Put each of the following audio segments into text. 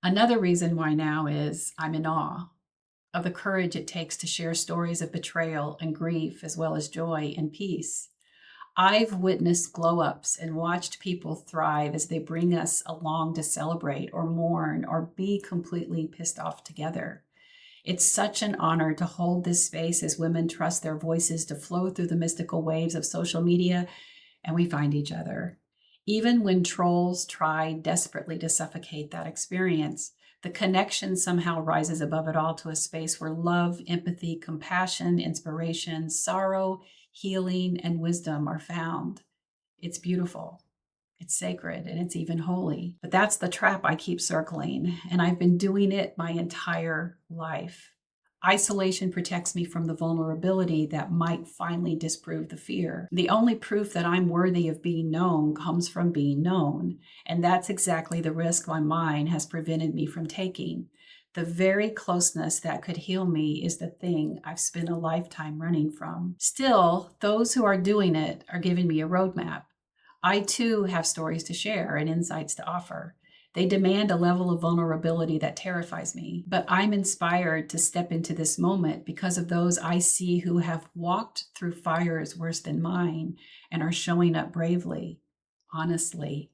Another reason why now is I'm in awe of the courage it takes to share stories of betrayal and grief, as well as joy and peace. I've witnessed glow ups and watched people thrive as they bring us along to celebrate or mourn or be completely pissed off together. It's such an honor to hold this space as women trust their voices to flow through the mystical waves of social media and we find each other. Even when trolls try desperately to suffocate that experience, the connection somehow rises above it all to a space where love, empathy, compassion, inspiration, sorrow, healing, and wisdom are found. It's beautiful. It's sacred and it's even holy. But that's the trap I keep circling, and I've been doing it my entire life. Isolation protects me from the vulnerability that might finally disprove the fear. The only proof that I'm worthy of being known comes from being known, and that's exactly the risk my mind has prevented me from taking. The very closeness that could heal me is the thing I've spent a lifetime running from. Still, those who are doing it are giving me a roadmap. I too have stories to share and insights to offer. They demand a level of vulnerability that terrifies me, but I'm inspired to step into this moment because of those I see who have walked through fires worse than mine and are showing up bravely, honestly,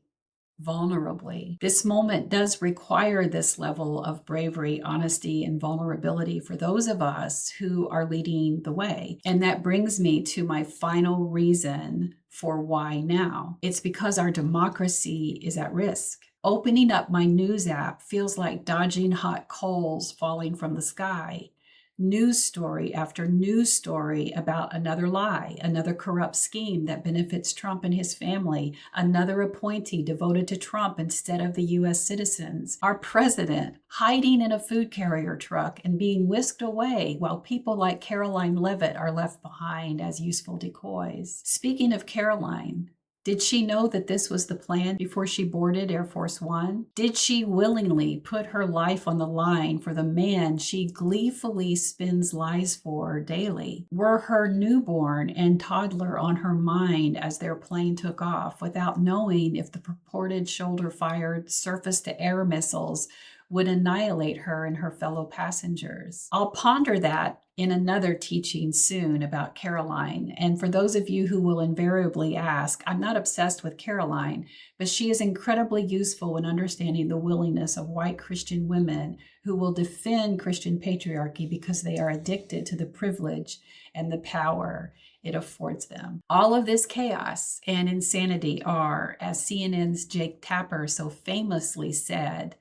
vulnerably. This moment does require this level of bravery, honesty, and vulnerability for those of us who are leading the way. And that brings me to my final reason for why now. It's because our democracy is at risk. Opening up my news app feels like dodging hot coals falling from the sky. News story after news story about another lie, another corrupt scheme that benefits Trump and his family, another appointee devoted to Trump instead of the U.S. citizens, our president hiding in a food carrier truck and being whisked away while people like Caroline Leavitt are left behind as useful decoys. Speaking of Caroline, did she know that this was the plan before she boarded Air Force One? Did she willingly put her life on the line for the man she gleefully spins lies for daily? Were her newborn and toddler on her mind as their plane took off without knowing if the purported shoulder-fired surface-to-air missiles would annihilate her and her fellow passengers? I'll ponder that in another teaching soon about Caroline. And for those of you who will invariably ask, I'm not obsessed with Caroline, but she is incredibly useful in understanding the willingness of white Christian women who will defend Christian patriarchy because they are addicted to the privilege and the power it affords them. All of this chaos and insanity are, as CNN's Jake Tapper so famously said,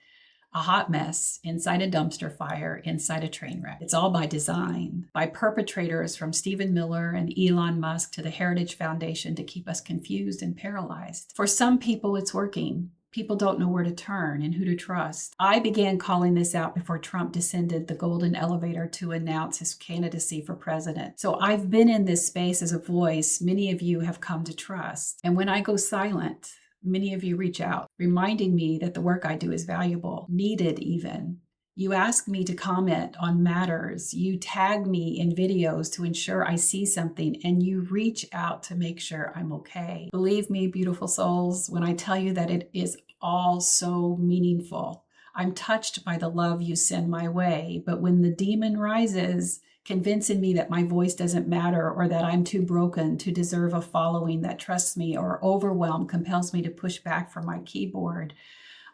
a hot mess inside a dumpster fire, inside a train wreck. It's all by design, by perpetrators from Stephen Miller and Elon Musk to the Heritage Foundation to keep us confused and paralyzed. For some people, it's working. People don't know where to turn and who to trust. I began calling this out before Trump descended the golden elevator to announce his candidacy for president. So I've been in this space as a voice many of you have come to trust. And when I go silent, many of you reach out, reminding me that the work I do is valuable, needed even. You ask me to comment on matters. You tag me in videos to ensure I see something, and you reach out to make sure I'm okay. Believe me, beautiful souls, when I tell you that it is all so meaningful. I'm touched by the love you send my way, but when the demon rises, convincing me that my voice doesn't matter or that I'm too broken to deserve a following that trusts me, or overwhelm compels me to push back from my keyboard,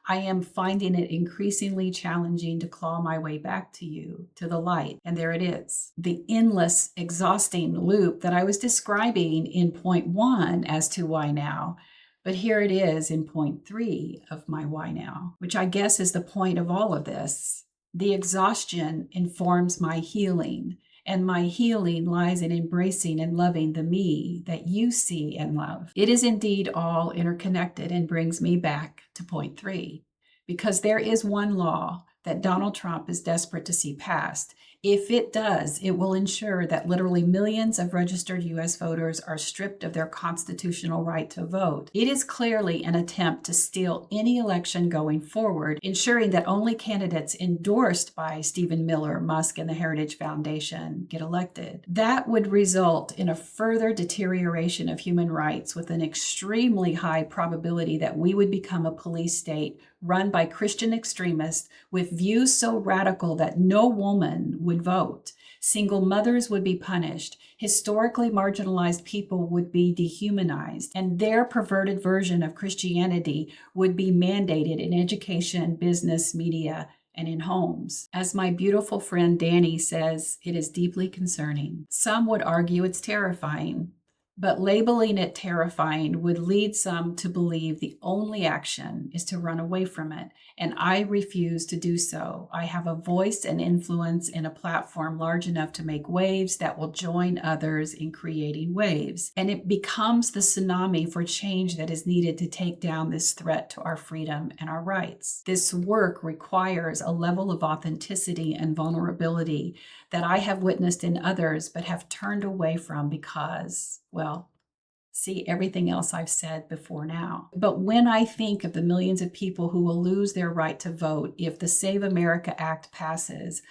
I am finding it increasingly challenging to claw my way back to you, to the light. And there it is, the endless, exhausting loop that I was describing in point 1 as to why now. But here it is in point 3 of my why now, which I guess is the point of all of this. The exhaustion informs my healing, and my healing lies in embracing and loving the me that you see and love. It is indeed all interconnected and brings me back to point 3, because there is one law that Donald Trump is desperate to see passed. If it does, it will ensure that literally millions of registered U.S. voters are stripped of their constitutional right to vote. It is clearly an attempt to steal any election going forward, ensuring that only candidates endorsed by Stephen Miller, Musk, and the Heritage Foundation get elected. That would result in a further deterioration of human rights with an extremely high probability that we would become a police state run by Christian extremists with views so radical that no woman would vote. Single mothers would be punished. Historically marginalized people would be dehumanized, and their perverted version of Christianity would be mandated in education, business, media, and in homes. As my beautiful friend Danny says, it is deeply concerning. Some would argue it's terrifying, but labeling it terrifying would lead some to believe the only action is to run away from it, and I refuse to do so. I have a voice and influence and a platform large enough to make waves that will join others in creating waves, and it becomes the tsunami for change that is needed to take down this threat to our freedom and our rights. This work requires a level of authenticity and vulnerability that I have witnessed in others but have turned away from because, well, see everything else I've said before now. But when I think of the millions of people who will lose their right to vote if the Save America Act passes,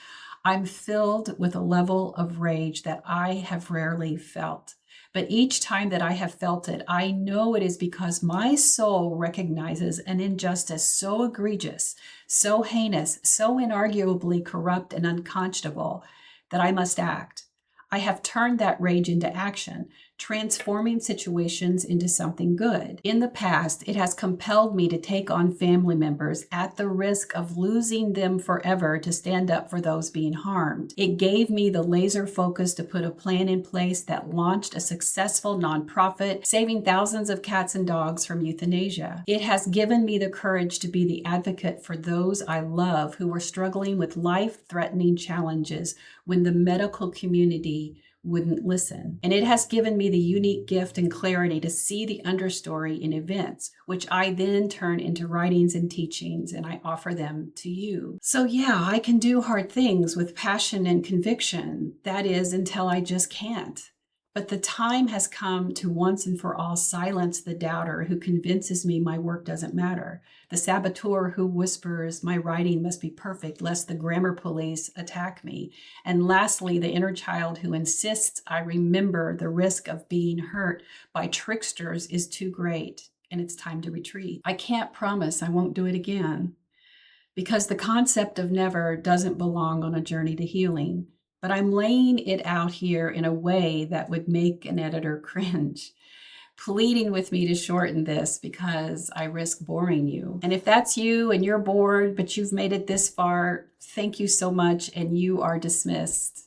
I'm filled with a level of rage that I have rarely felt. But each time that I have felt it, I know it is because my soul recognizes an injustice so egregious, so heinous, so inarguably corrupt and unconscionable that I must act. I have turned that rage into action, transforming situations into something good. In the past, it has compelled me to take on family members at the risk of losing them forever to stand up for those being harmed. It gave me the laser focus to put a plan in place that launched a successful nonprofit, saving thousands of cats and dogs from euthanasia. It has given me the courage to be the advocate for those I love who were struggling with life-threatening challenges when the medical community wouldn't listen. And it has given me the unique gift and clarity to see the understory in events, which I then turn into writings and teachings, and I offer them to you. So yeah, I can do hard things with passion and conviction. That is, until I just can't. But the time has come to once and for all silence the doubter who convinces me my work doesn't matter, the saboteur who whispers my writing must be perfect lest the grammar police attack me, and lastly, the inner child who insists I remember the risk of being hurt by tricksters is too great and it's time to retreat. I can't promise I won't do it again, because the concept of never doesn't belong on a journey to healing. But I'm laying it out here in a way that would make an editor cringe, pleading with me to shorten this because I risk boring you. And if that's you and you're bored, but you've made it this far, thank you so much, and you are dismissed.